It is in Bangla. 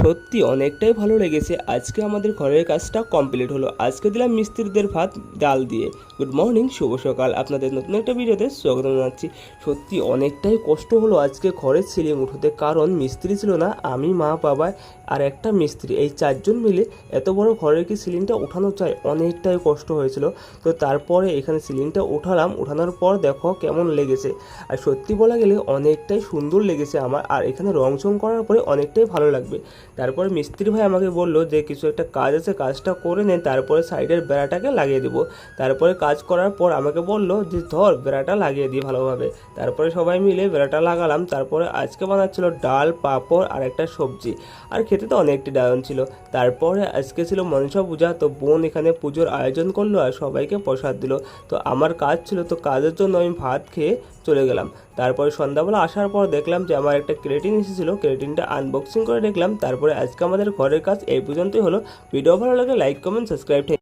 সত্যি অনেকটাই ভালো লেগেছে। আজকে আমাদের ঘরের কাজটা কমপ্লিট হলো। আজকে দিলাম মিস্ত্রিদের ভাত ডাল দিয়ে। গুড মর্নিং, শুভ সকাল, আপনাদের নতুন একটা ভিডিওতে স্বাগত জানাচ্ছি। সত্যি অনেকটাই কষ্ট হলো আজকে ঘরের সিলিং উঠোতে, কারণ মিস্ত্রি ছিল না, আমি, মা, বাবা আর একটা মিস্ত্রি, এই চারজন মিলে এত বড় ঘরের কি সিলিংটা উঠানো চাই, অনেকটাই কষ্ট হয়েছিল। তো তারপরে এখানে সিলিংটা উঠালাম, উঠানোর পর দেখো কেমন লেগেছে। আর সত্যি বলা গেলে অনেকটাই সুন্দর লেগেছে আমার, আর এখানে রং চং করার পরে অনেকটাই ভালো লাগবে। তারপরে মিস্ত্রি ভাই আমাকে বললো যে কিছু একটা কাজ আছে, কাজটা করে নে, তারপরে সাইডের বেড়াটাকে লাগিয়ে দেবো। তারপরে কাজ করার পর আমাকে বললো যে ধর বেড়াটা লাগিয়ে দিই ভালোভাবে। তারপরে সবাই মিলে বেড়াটা লাগালাম। তারপরে আজকে বানাচ্ছিল ডাল, পাঁপড় আর একটা সবজি, আর খেতে তো অনেকটি দারুণ ছিল। তারপরে আজকে ছিল মনসা পূজা, তো বোন এখানে পুজোর আয়োজন করলো আর সবাইকে প্রসাদ দিল। তো আমার কাজ ছিল, তো কাজের জন্য আমি ভাত খেয়ে চলে গেলাম। তারপরে সন্ধ্যাবেলা আসার পর দেখলাম যে আমার একটা ক্রেটিন এসেছিলো, ক্রেটিনটা আনবক্সিং করে দেখলাম। তারপরে আজকে আমাদের ঘরের কাজ এই পর্যন্তই হলো। ভিডিও ভালো লাগলে লাইক, কমেন্ট, সাবস্ক্রাইব।